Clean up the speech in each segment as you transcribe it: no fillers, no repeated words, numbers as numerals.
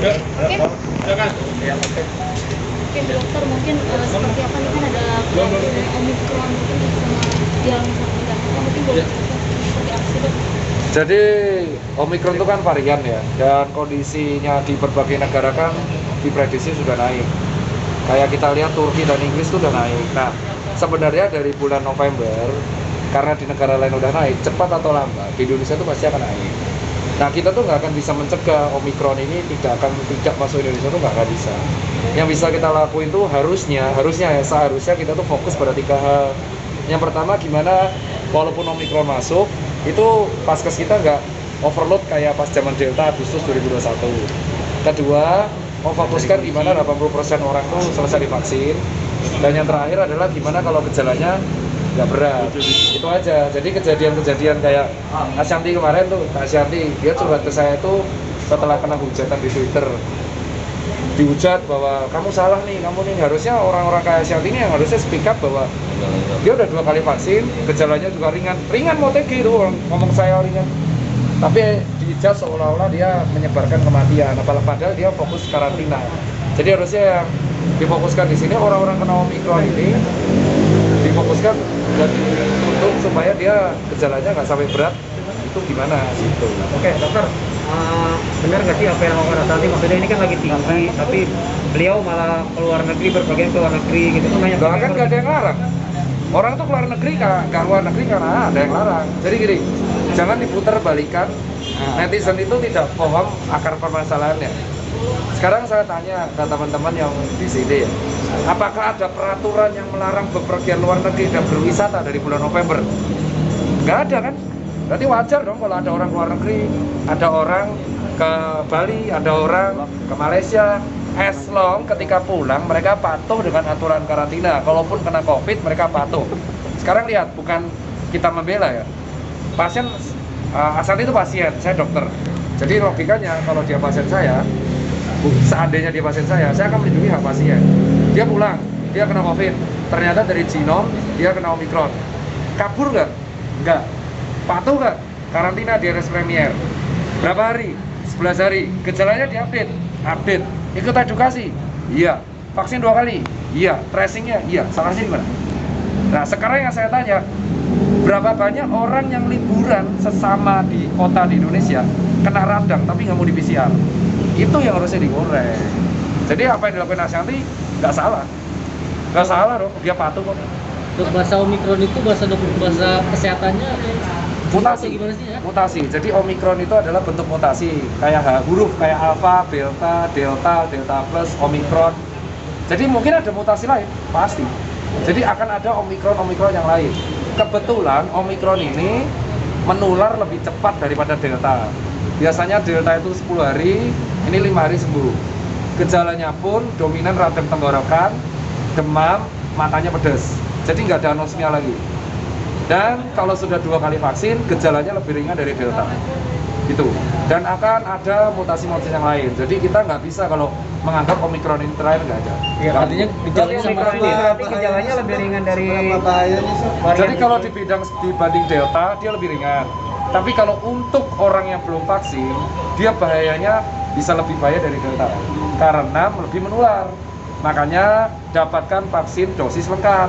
Oke. Ya, oke. Oke, dokter, mungkin seperti apa nih, kan ada Omikron mungkin sama yang tidak mungkin boleh seperti apa sih, Dok? Jadi Omikron itu kan varian ya, dan kondisinya di berbagai negara kan diprediksi sudah naik. Kayak kita lihat Turki dan Inggris itu udah naik. Nah, sebenarnya dari bulan November, karena di negara lain udah naik, cepat atau lambat di Indonesia itu pasti akan naik. Nah, kita tuh nggak akan bisa mencegah Omikron ini tidak masuk Indonesia, tuh nggak akan bisa. Yang bisa kita lakuin tuh seharusnya kita tuh fokus pada 3 hal. Yang pertama, gimana walaupun Omikron masuk, itu paskes kita nggak overload kayak pas zaman Delta Agustus 2021. Kedua, memfokuskan gimana 80% orang tuh selesai divaksin. Dan yang terakhir adalah gimana kalau gejalanya nggak berat. Itu aja. Jadi kejadian-kejadian kayak Ashanti kemarin tuh, Kak Ashanti, dia curhat ke saya tuh setelah kena hujatan di Twitter. Dihujat bahwa kamu salah nih, kamu nih harusnya orang-orang kayak Ashanti ini yang harusnya speak up bahwa dia udah 2 kali vaksin, gejalanya juga ringan mau TG itu ngomong saya ringan. Tapi dihujat seolah-olah dia menyebarkan kematian, padahal dia fokus karantina. Jadi harusnya yang difokuskan di sini orang-orang kena Omikron ini difokuskan dan untuk supaya dia gejalanya nggak sampai berat, itu gimana gitu. Oke, dokter, benar nggak sih apa yang ngomong Ashanti? Maksudnya ini kan lagi tinggi, tapi beliau malah keluar negeri, berpergian ke luar negeri gitu kan banyak. Bahkan nggak ada yang larang. Orang tuh keluar negeri nggak luar negeri karena ada yang larang. Jadi gini, jangan diputar balikan. Netizen itu tidak paham akar permasalahannya. Sekarang saya tanya ke teman-teman yang di sini ya, apakah ada peraturan yang melarang bepergian luar negeri dan berwisata dari bulan November? Nggak ada kan? Berarti wajar dong kalau ada orang luar negeri, ada orang ke Bali, ada orang ke Malaysia. As long ketika pulang mereka patuh dengan aturan karantina. Kalaupun kena COVID mereka patuh. Sekarang lihat, bukan kita membela ya. Pasien Ashanti itu pasien, saya dokter. Jadi logikanya kalau dia pasien saya, seandainya dia pasien saya akan melindungi hak pasien. Dia pulang, dia kena COVID. Ternyata dari genom dia kena Omikron. Kabur nggak? Nggak. Patuh nggak? Karantina di RS Premier. Berapa hari? 11 hari. Gejalanya diupdate. Update. Ikut edukasi? Iya. Vaksin 2 kali? Iya. Tracingnya? Iya. Salahnya gimana? Nah, sekarang yang saya tanya, berapa banyak orang yang liburan sesama di kota di Indonesia kena radang tapi nggak mau di PCR? Itu yang harusnya digoreng. Jadi apa yang dilakukan Ashanti nggak salah. Nggak salah dong, dia patuh kok. Untuk bahasa Omikron itu bahasa kesehatannya Mutasi, gimana sih ya? mutasi. Jadi Omikron itu adalah bentuk mutasi, kayak huruf kayak alpha, beta, delta plus, Omikron. Jadi mungkin ada mutasi lain, pasti. Jadi akan ada Omikron yang lain. Kebetulan Omikron ini menular lebih cepat daripada delta. Biasanya delta itu 10 hari, ini 5 hari sembuh. Gejalanya pun dominan radang tenggorokan, demam, matanya pedas. Jadi nggak ada anosmia lagi. Dan kalau sudah 2 kali vaksin, gejalanya lebih ringan dari delta. Gitu. Dan akan ada mutasi-mutasi yang lain. Jadi kita nggak bisa kalau menganggap Omikron ini terakhir, nggak ada. Ya, artinya gejalanya sama berarti gejalanya lebih ringan dari Jadi kalau dibanding delta, dia lebih ringan. Tapi kalau untuk orang yang belum vaksin, dia bahayanya bisa lebih bahaya dari delta. Karena lebih menular. Makanya dapatkan vaksin dosis lengkap.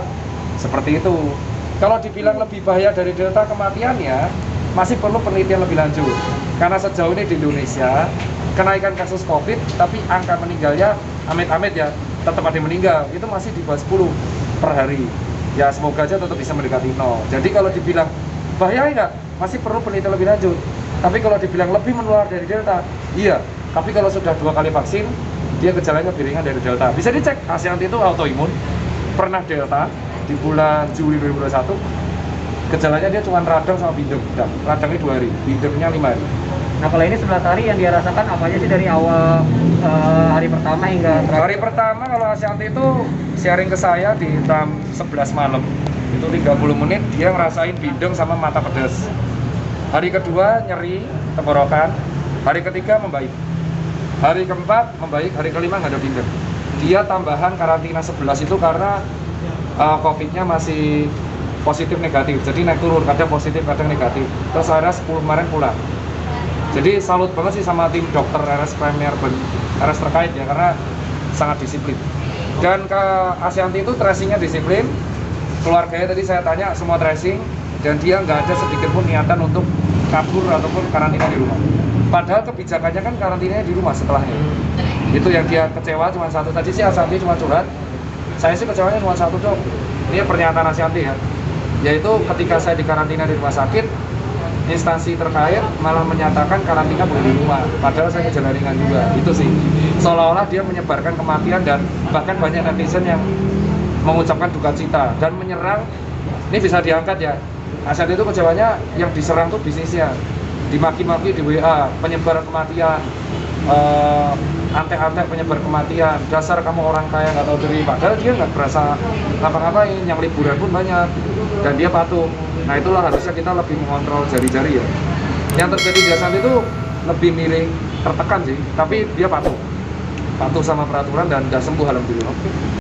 Seperti itu. Kalau dibilang lebih bahaya dari delta kematiannya, masih perlu penelitian lebih lanjut. Karena sejauh ini di Indonesia, kenaikan kasus COVID, tapi angka meninggalnya, amit-amit ya, tetap ada yang meninggal. Itu masih di bawah 10 per hari. Ya semoga aja tetap bisa mendekati 0. Jadi kalau dibilang bahaya enggak, masih perlu penelitian lebih lanjut. Tapi kalau dibilang lebih menular dari delta, iya. Tapi kalau sudah 2 kali vaksin, dia gejalanya lebih ringan dari delta. Bisa dicek, Ashanti itu autoimun, pernah delta, di bulan Juli 2021 gejalanya dia cuma radang sama bindeng, radangnya 2 hari, bindengnya 5 hari. Nah, kalau ini 11 hari yang dia rasakan apa aja sih dari awal hari pertama hingga terakhir? Hari pertama kalau Ashanti itu sharing ke saya di jam 11 malam, itu 30 menit dia ngerasain bindeng sama mata pedas. Hari kedua nyeri tenggorokan, hari ketiga membaik, hari keempat membaik, hari kelima nggak ada bindeng. Dia tambahan karantina 11 itu karena COVID-nya masih positif negatif, jadi naik turun, kadang positif kadang negatif. Terus akhirnya 10 kemarin pulang. Jadi salut banget sih sama tim dokter RS Premier RS terkait ya, karena sangat disiplin. Dan ke Asyanti itu tracingnya disiplin, keluarganya tadi saya tanya semua tracing, dan dia nggak ada sedikit pun niatan untuk kabur ataupun karantina di rumah. Padahal kebijakannya kan karantinanya di rumah setelahnya. Itu yang dia kecewa cuma satu. Tadi sih Asyanti cuma curhat, saya sih kecewanya cuma satu dok. Ini pernyataan Asyanti ya, yaitu ketika saya dikarantina di rumah sakit, instansi terkait malah menyatakan karantina boleh di rumah, padahal saya gejala ringan juga. Itu sih seolah-olah dia menyebarkan kematian, dan bahkan banyak netizen yang mengucapkan duka cita dan menyerang. Ini bisa diangkat ya, Asyanti itu kecewanya yang diserang tuh bisnisnya, dimaki-maki di WA, penyebar kematian, antek-antek penyebar kematian, dasar kamu orang kaya nggak tahu diri. Padahal dia nggak berasa ngapa-ngapain, yang liburan pun banyak dan dia patuh. Nah itulah harusnya kita lebih mengontrol jari-jari ya. Yang terjadi di Asyanti itu lebih miring, tertekan sih, tapi dia patuh sama peraturan dan nggak sembuh alhamdulillah.